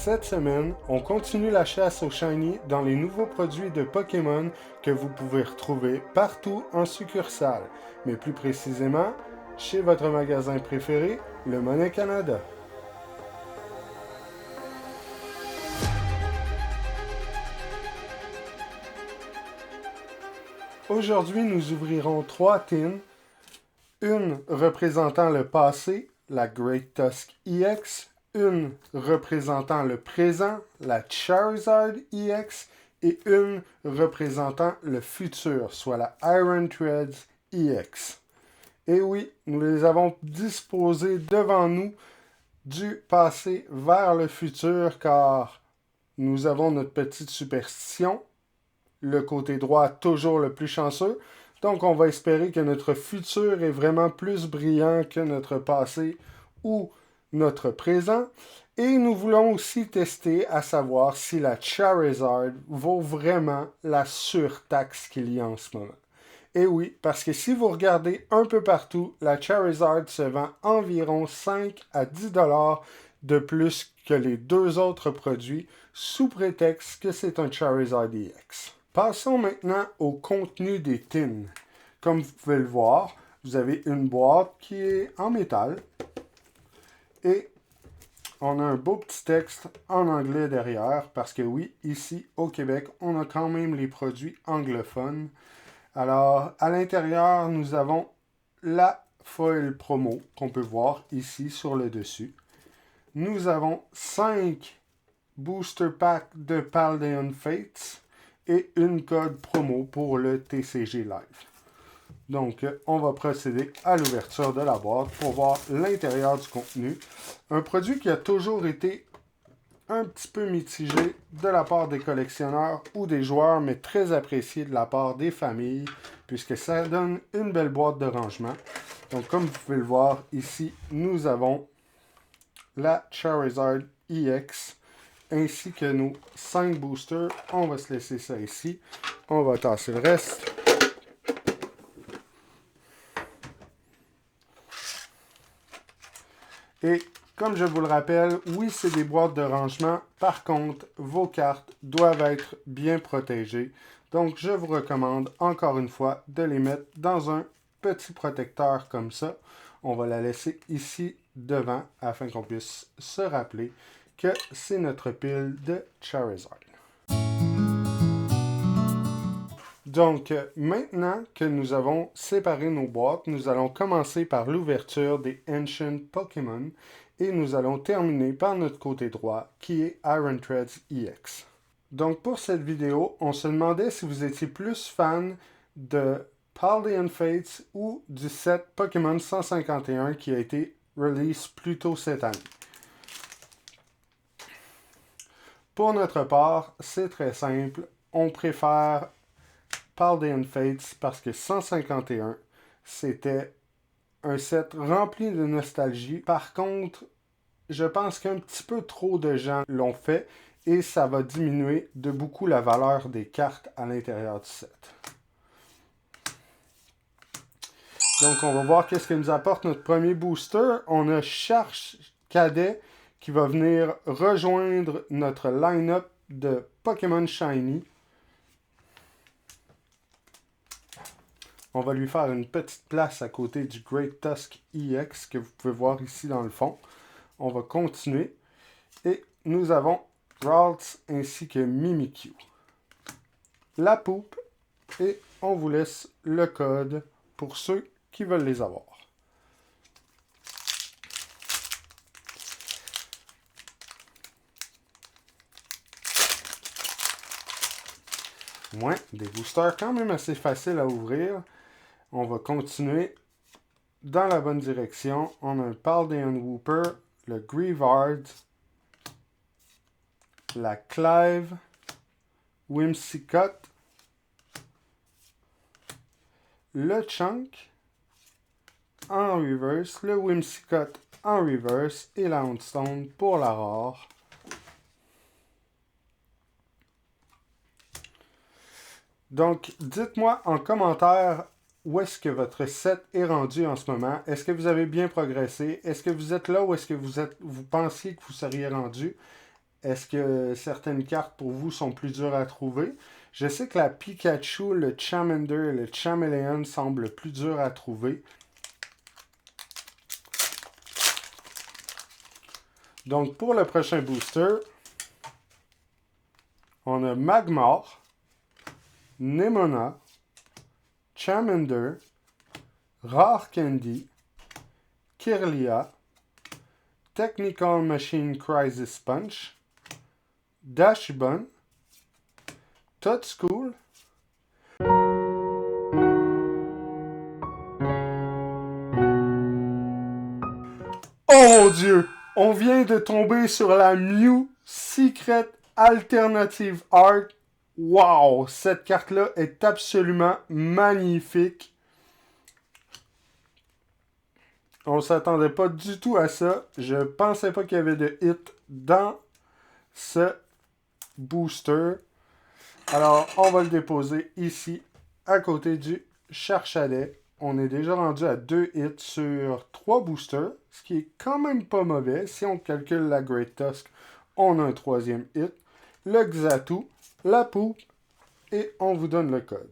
Cette semaine, on continue la chasse aux shiny dans les nouveaux produits de Pokémon que vous pouvez retrouver partout en succursale, mais plus précisément chez votre magasin préféré, le Monnaie Canada. Aujourd'hui, nous ouvrirons 3 tins, une représentant le passé, la Great Tusk EX, une représentant le présent, la Charizard EX, et une représentant le futur, soit la Iron Threads EX. Et oui, nous les avons disposées devant nous du passé vers le futur, car nous avons notre petite superstition, le côté droit toujours le plus chanceux. Donc on va espérer que notre futur est vraiment plus brillant que notre passé ou notre présent. Et nous voulons aussi tester à savoir si la Charizard vaut vraiment la surtaxe qu'il y a en ce moment. Et oui, parce que si vous regardez un peu partout, la Charizard se vend environ 5 à 10 $ de plus que les deux autres produits, sous prétexte que c'est un Charizard EX. Passons maintenant au contenu des tins. Comme vous pouvez le voir, vous avez une boîte qui est en métal et on a un beau petit texte en anglais derrière parce que oui, ici au Québec, on a quand même les produits anglophones. Alors, à l'intérieur, nous avons la foil promo qu'on peut voir ici sur le dessus. Nous avons 5 booster packs de Paldean Fates et une code promo pour le TCG Live. Donc, on va procéder à l'ouverture de la boîte pour voir l'intérieur du contenu. Un produit qui a toujours été un petit peu mitigé de la part des collectionneurs ou des joueurs, mais très apprécié de la part des familles, puisque ça donne une belle boîte de rangement. Donc, comme vous pouvez le voir ici, nous avons la Charizard EX, ainsi que nos 5 boosters. On va se laisser ça ici. On va tasser le reste. Et comme je vous le rappelle, oui, c'est des boîtes de rangement. Par contre, vos cartes doivent être bien protégées. Donc, je vous recommande encore une fois de les mettre dans un petit protecteur comme ça. On va la laisser ici devant afin qu'on puisse se rappeler que c'est notre pile de Charizard. Donc, maintenant que nous avons séparé nos boîtes, nous allons commencer par l'ouverture des Ancient Pokémon et nous allons terminer par notre côté droit qui est Iron Threads EX. Donc, pour cette vidéo, on se demandait si vous étiez plus fan de Paldean Fates ou du set Pokémon 151 qui a été release plus tôt cette année. Pour notre part, c'est très simple. On préfère Paldean Fates parce que 151, c'était un set rempli de nostalgie. Par contre, je pense qu'un petit peu trop de gens l'ont fait et ça va diminuer de beaucoup la valeur des cartes à l'intérieur du set. Donc, on va voir qu'est-ce que nous apporte notre premier booster. On a Charge Cadet qui va venir rejoindre notre line-up de Pokémon Shiny. On va lui faire une petite place à côté du Great Tusk EX que vous pouvez voir ici dans le fond. On va continuer. Et nous avons Ralts ainsi que Mimikyu. La poupe. Et on vous laisse le code pour ceux qui veulent les avoir. Ouais, des boosters quand même assez faciles à ouvrir. On va continuer dans la bonne direction. On a un Paldean Wooper, le Greavard, la Clive, Whimsicott, le Chunk en reverse, le Whimsicott en reverse et la Houndstone pour la rare. Donc, dites-moi en commentaire où est-ce que votre set est rendu en ce moment. Est-ce que vous avez bien progressé? Est-ce que vous êtes là ou est-ce que vous pensiez que vous seriez rendu? Est-ce que certaines cartes pour vous sont plus dures à trouver? Je sais que la Pikachu, le Charmander et le Charmeleon semblent plus durs à trouver. Donc pour le prochain booster, on a Magmar, Nemona, Charmander, Rare Candy, Kirlia, Technical Machine Crisis Punch, Dachsbun, Totschool, oh mon Dieu! On vient de tomber sur la Mew Secret Alternative Art. Wow! Cette carte-là est absolument magnifique. On ne s'attendait pas du tout à ça. Je pensais pas qu'il y avait de hit dans ce booster. Alors, on va le déposer ici, à côté du Charchalet. On est déjà rendu à 2 hits sur 3 boosters, ce qui est quand même pas mauvais. Si on calcule la Great Tusk, on a un 3e hit. Le Xatu, la Poupe, et on vous donne le code.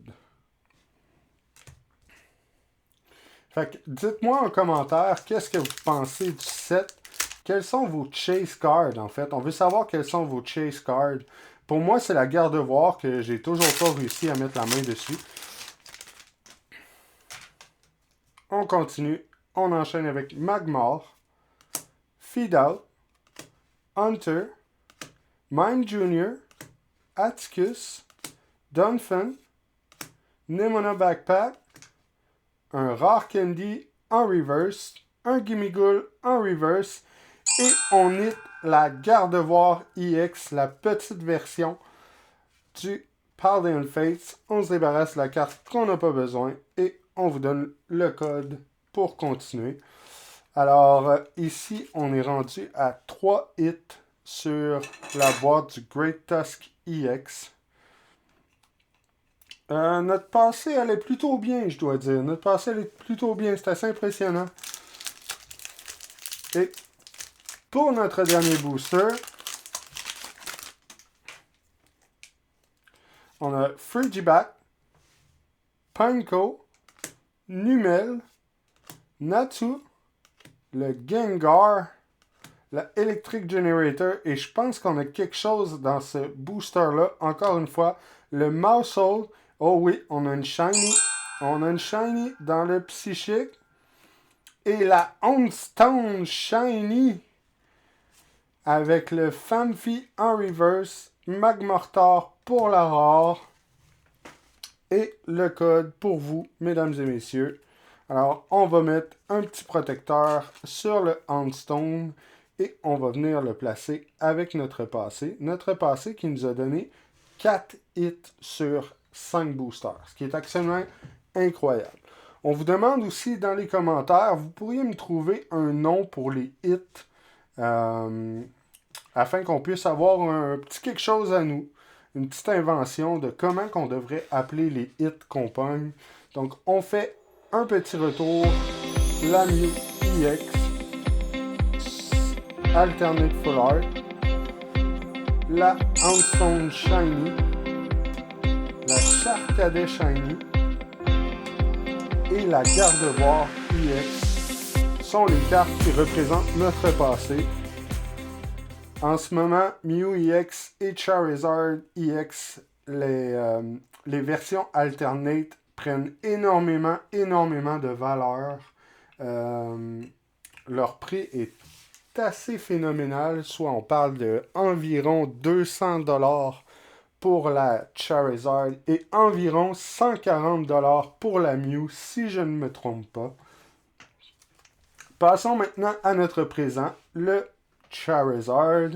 Fait que dites-moi en commentaire qu'est-ce que vous pensez du set. Quels sont vos chase cards, en fait. On veut savoir quels sont vos chase cards. Pour moi, c'est la Gardevoir que j'ai toujours pas réussi à mettre la main dessus. On continue. On enchaîne avec Magmar, Feedout, Hunter, Mime Jr., Atticus, Dunfin, Nemona Backpack, un Rare Candy en reverse, un Gimmighoul en reverse, et on hit la Gardevoir EX, la petite version du Paldean Fates. On se débarrasse de la carte qu'on n'a pas besoin et on vous donne le code pour continuer. Alors, ici, on est rendu à 3 hits sur la boîte du Great Tusk EX. Notre passé allait plutôt bien, je dois dire. Notre passé allait plutôt bien. C'est assez impressionnant. Et pour notre dernier booster, on a Frigiback, Pineco, Numel, Natu, le Gengar, la Electric Generator, et je pense qu'on a quelque chose dans ce booster-là. Encore une fois, le Maushold. Oh oui, on a une Shiny. On a une Shiny dans le Psychique. Et la Houndstone Shiny avec le Famfi en reverse, Magmortar pour la rare et le code pour vous, mesdames et messieurs. Alors, on va mettre un petit protecteur sur le Houndstone et on va venir le placer avec notre passé. Notre passé qui nous a donné 4 hits sur 5 boosters, ce qui est absolument incroyable. On vous demande aussi dans les commentaires, vous pourriez me trouver un nom pour les hits afin qu'on puisse avoir un petit quelque chose à nous, une petite invention de comment qu'on devrait appeler les hits qu'on pogne. Donc, on fait un petit retour. La Mew EX, Alternate Full Art, la Houndstone Shiny, la Charcadet Shiny et la Gardevoir EX sont les cartes qui représentent notre passé. En ce moment, Mew EX et Charizard EX, les versions alternate prennent énormément de valeur. Leur prix est assez phénoménal, soit on parle de environ 200$ pour la Charizard et environ 140$ pour la Mew, si je ne me trompe pas. Passons maintenant à notre présent, le Charizard.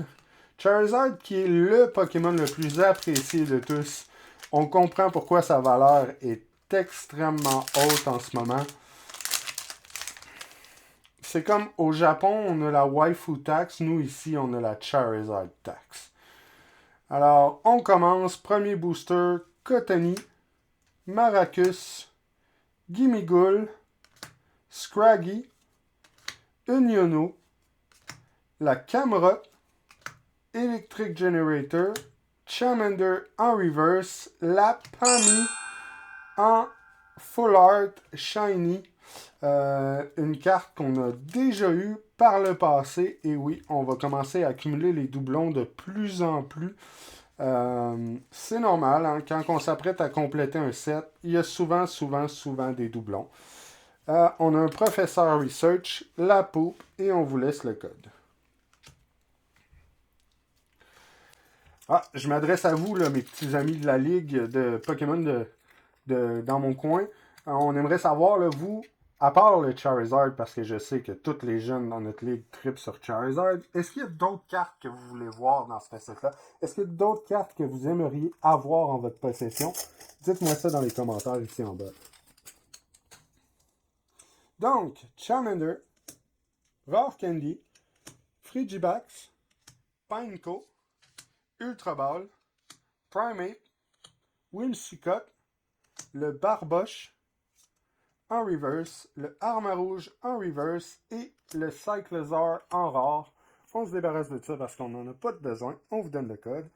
Charizard qui est le Pokémon le plus apprécié de tous. On comprend pourquoi sa valeur est extrêmement haute en ce moment. C'est comme au Japon, on a la Waifu Tax. Nous, ici, on a la Charizard Tax. Alors, on commence. Premier booster, Cottonee, Maracus, Gimmighoul, Scraggy, Uniono, la Camerotte, Electric Generator, Charmander en reverse, la Pammy en full art shiny. Une carte qu'on a déjà eue par le passé. Et oui, on va commencer à accumuler les doublons de plus en plus. C'est normal, hein, quand on s'apprête à compléter un set, il y a souvent des doublons. On a un professeur Research, la poupe, et on vous laisse le code. Je m'adresse à vous, là, mes petits amis de la ligue de Pokémon dans mon coin. On aimerait savoir, là, vous, à part le Charizard, parce que je sais que tous les jeunes dans notre ligue trippent sur Charizard, est-ce qu'il y a d'autres cartes que vous voulez voir dans ce set-là? Est-ce qu'il y a d'autres cartes que vous aimeriez avoir en votre possession? Dites-moi ça dans les commentaires ici en bas. Donc, Charmander, Rare Candy, Frigibax, Pineco, Ultra Ball, Primate, Whimsicott, le Barboche en reverse, le Armarouge en reverse et le Cyclozar en rare. On se débarrasse de ça parce qu'on n'en a pas de besoin. On vous donne le code.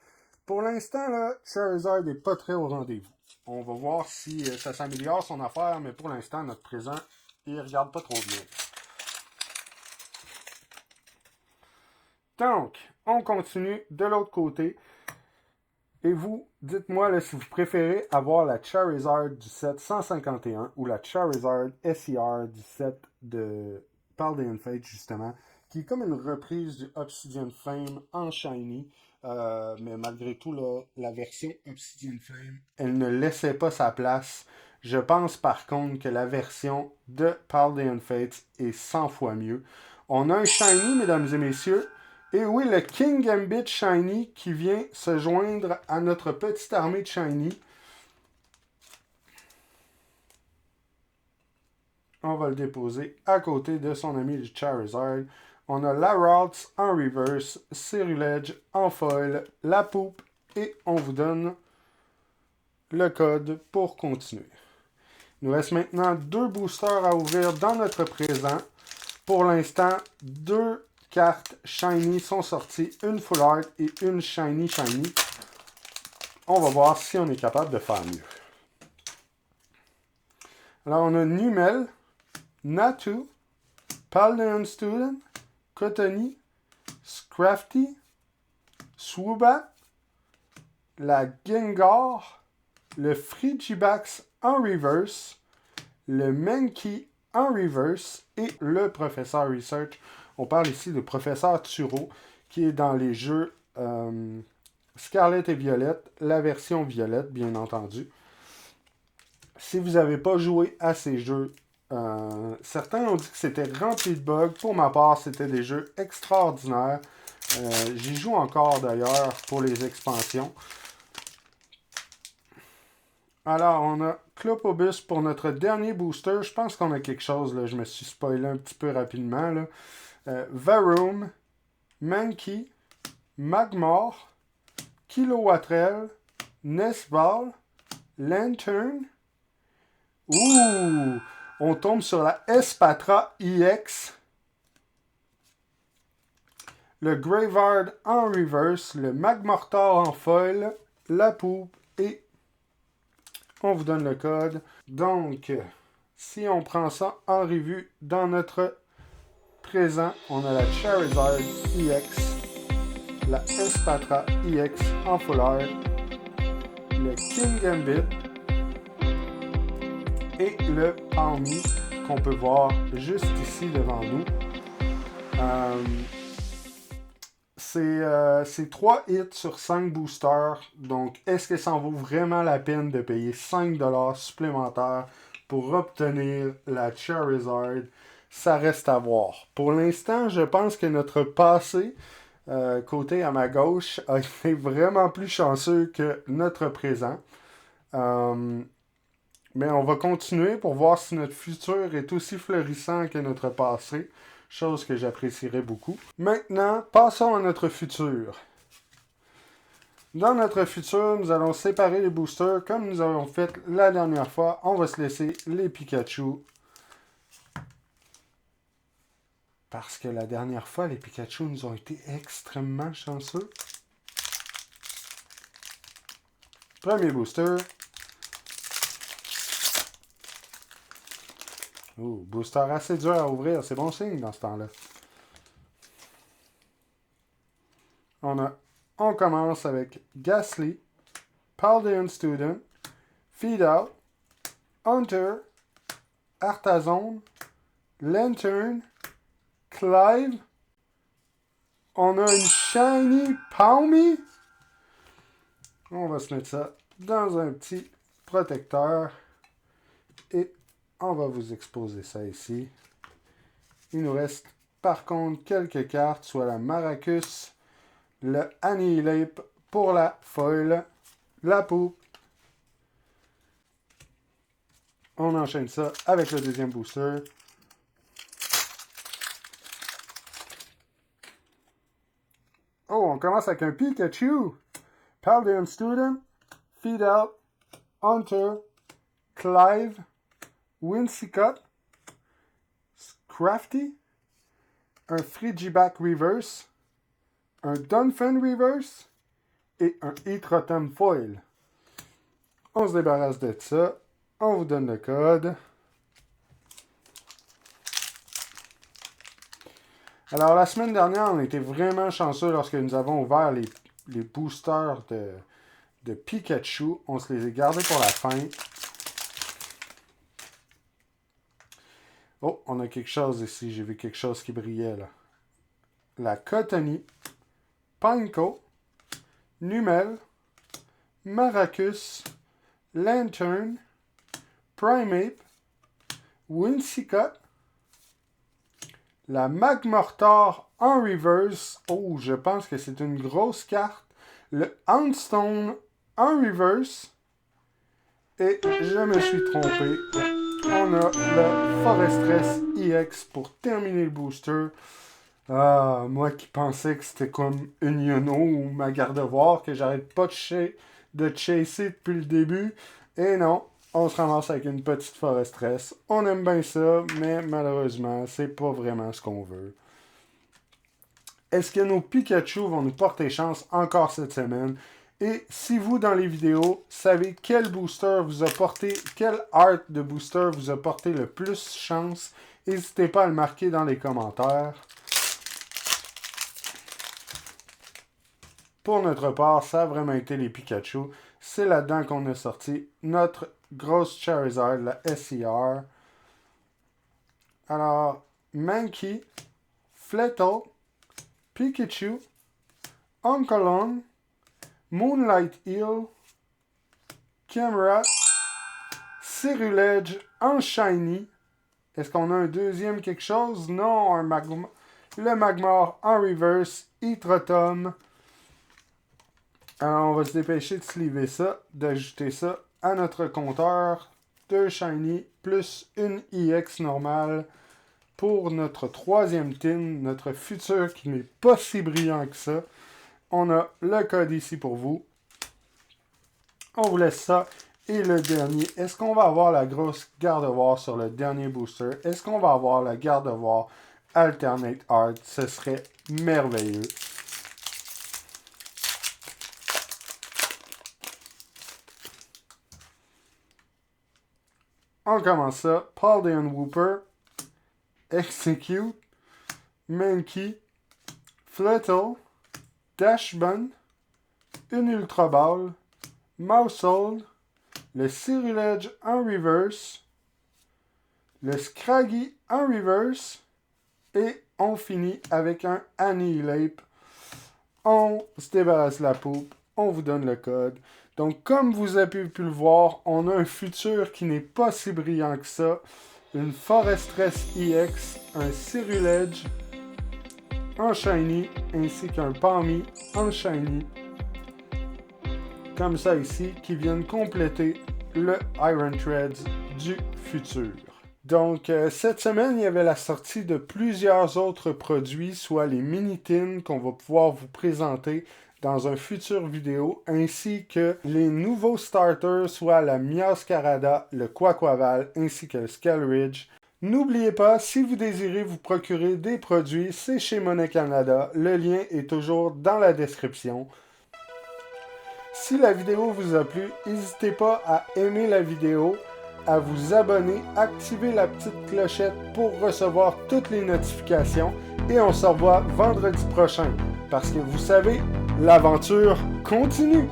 Pour l'instant, là, Charizard n'est pas très au rendez-vous. On va voir si ça s'améliore son affaire, mais pour l'instant, notre présent, il regarde pas trop bien. Donc, on continue de l'autre côté. Et vous, dites-moi là, si vous préférez avoir la Charizard du set 151 ou la Charizard SER du set de Paldean Fate, justement, qui est comme une reprise du Obsidian Flame en Shiny. Mais malgré tout, là, la version Obsidian Flame, elle ne laissait pas sa place. Je pense par contre que la version de Paldean Fate est 100 fois mieux. On a un Shiny, mesdames et messieurs. Et oui, le King Gambit Shiny qui vient se joindre à notre petite armée de Shiny. On va le déposer à côté de son ami le Charizard. On a la Ralts en reverse, Ceruledge en foil, la poupe et on vous donne le code pour continuer. Il nous reste maintenant 2 boosters à ouvrir dans notre présent. Pour l'instant, 2 cartes Shiny sont sorties, une Full Art et une Shiny. On va voir si on est capable de faire mieux. Alors, on a Numel, Natu, Paldean Student, Cottonee, Scrafty, Swoobat, la Gengar, le Frigibax en reverse, le Mankey en reverse et le Professeur Research. On parle ici de Professeur Turo qui est dans les jeux Scarlet et Violette, la version Violette bien entendu. Si vous n'avez pas joué à ces jeux, certains ont dit que c'était rempli de bugs. Pour ma part, c'était des jeux extraordinaires. J'y joue encore d'ailleurs pour les expansions. Alors, on a Clopobus pour notre dernier booster. Je pense qu'on a quelque chose, là. Je me suis spoilé un petit peu rapidement, là. Varoom, Mankey, Magmar, Kilowattrel, Nesball, Lantern. Ouh! On tombe sur la Espatra EX. Le Graveyard en reverse, le Magmortar en foil, la poupe et on vous donne le code. Donc, si on prend ça en revue dans notre présent, on a la Charizard EX, la Espatra EX en full art, le King Gambit et le Palmy qu'on peut voir juste ici devant nous. C'est 3 hits sur 5 boosters. Donc, est-ce que ça en vaut vraiment la peine de payer 5$ supplémentaires pour obtenir la Charizard? Ça reste à voir. Pour l'instant, je pense que notre passé, côté à ma gauche, a été vraiment plus chanceux que notre présent. Mais on va continuer pour voir si notre futur est aussi florissant que notre passé. Chose que j'apprécierais beaucoup. Maintenant, passons à notre futur. Dans notre futur, nous allons séparer les boosters comme nous avons fait la dernière fois. On va se laisser les Pikachu. Parce que la dernière fois, les Pikachu nous ont été extrêmement chanceux. Premier booster. Oh, booster assez dur à ouvrir. C'est bon signe dans ce temps-là. On commence avec Gastly, Paldean Student, Feed Out, Hunter, Artazon, Lantern, Clive. On a une Shiny Palmy. On va se mettre ça dans un petit protecteur. Et on va vous exposer ça ici. Il nous reste par contre quelques cartes, soit la Maracus, le Annihilate pour la foil, la poupe. On enchaîne ça avec le deuxième booster. Oh, on commence avec un Pikachu. Paldean Student, Feed Out, Hunter, Clive, Whimsicott, Crafty, un Frigiback Reverse, un Dunfen Reverse et un Heatrotom Foil. On se débarrasse de ça. On vous donne le code. Alors, la semaine dernière, on était vraiment chanceux lorsque nous avons ouvert les boosters de Pikachu. On se les a gardés pour la fin. Oh, on a quelque chose ici. J'ai vu quelque chose qui brillait là. La Cottonee, Pineco, Numel, Maracus, Lantern, Primeape, Whimsicott, la Magmortar en reverse. Oh, je pense que c'est une grosse carte. Le Houndstone en reverse. Et je me suis trompé. On a le Forestress EX pour terminer le booster. Ah, moi qui pensais que c'était comme une Yono ou ma Gardevoir que j'arrête pas de chasser depuis le début. Et non, on se ramasse avec une petite Forestress. On aime bien ça, mais malheureusement, c'est pas vraiment ce qu'on veut. Est-ce que nos Pikachu vont nous porter chance encore cette semaine? Et si vous, dans les vidéos, savez quel booster vous a porté, quel art de booster vous a porté le plus chance, n'hésitez pas à le marquer dans les commentaires. Pour notre part, ça a vraiment été les Pikachu. C'est là-dedans qu'on a sorti notre grosse Charizard, la SCR. Alors, Mankey, Flettle, Pikachu, Oncolon, Moonlight Hill, Camera, Ceruledge en Shiny. Est-ce qu'on a un deuxième quelque chose? Non, le Magmar en reverse, Heatrotom. Alors, on va se dépêcher de sleever ça, d'ajouter ça à notre compteur. 2 Shiny plus une EX normale pour notre troisième tin, notre futur qui n'est pas si brillant que ça. On a le code ici pour vous. On vous laisse ça. Et le dernier, est-ce qu'on va avoir la grosse Gardevoir sur le dernier booster? Est-ce qu'on va avoir la Gardevoir Alternate Art? Ce serait merveilleux. On commence ça. Paldean Wooper, Execute, Mankey, Flettle, Dashbun, une Ultra Ball, Mousehold, le Ceruledge en reverse, le Scraggy en reverse, et on finit avec un Annihilate. On se débarrasse la poupe, on vous donne le code. Donc, comme vous avez pu le voir, on a un futur qui n'est pas si brillant que ça. Une Forestress EX, un Ceruledge en Shiny, ainsi qu'un Palmy en Shiny. Comme ça ici, qui viennent compléter le Iron Threads du futur. Donc, cette semaine, il y avait la sortie de plusieurs autres produits, soit les mini-tins qu'on va pouvoir vous présenter dans un futur vidéo, ainsi que les nouveaux starters, soit la Miascarada, le Quaquaval, ainsi que le Skelridge. N'oubliez pas, si vous désirez vous procurer des produits, c'est chez Monnaie Canada. Le lien est toujours dans la description. Si la vidéo vous a plu, n'hésitez pas à aimer la vidéo, à vous abonner, activer la petite clochette pour recevoir toutes les notifications et on se revoit vendredi prochain. Parce que vous savez, l'aventure continue!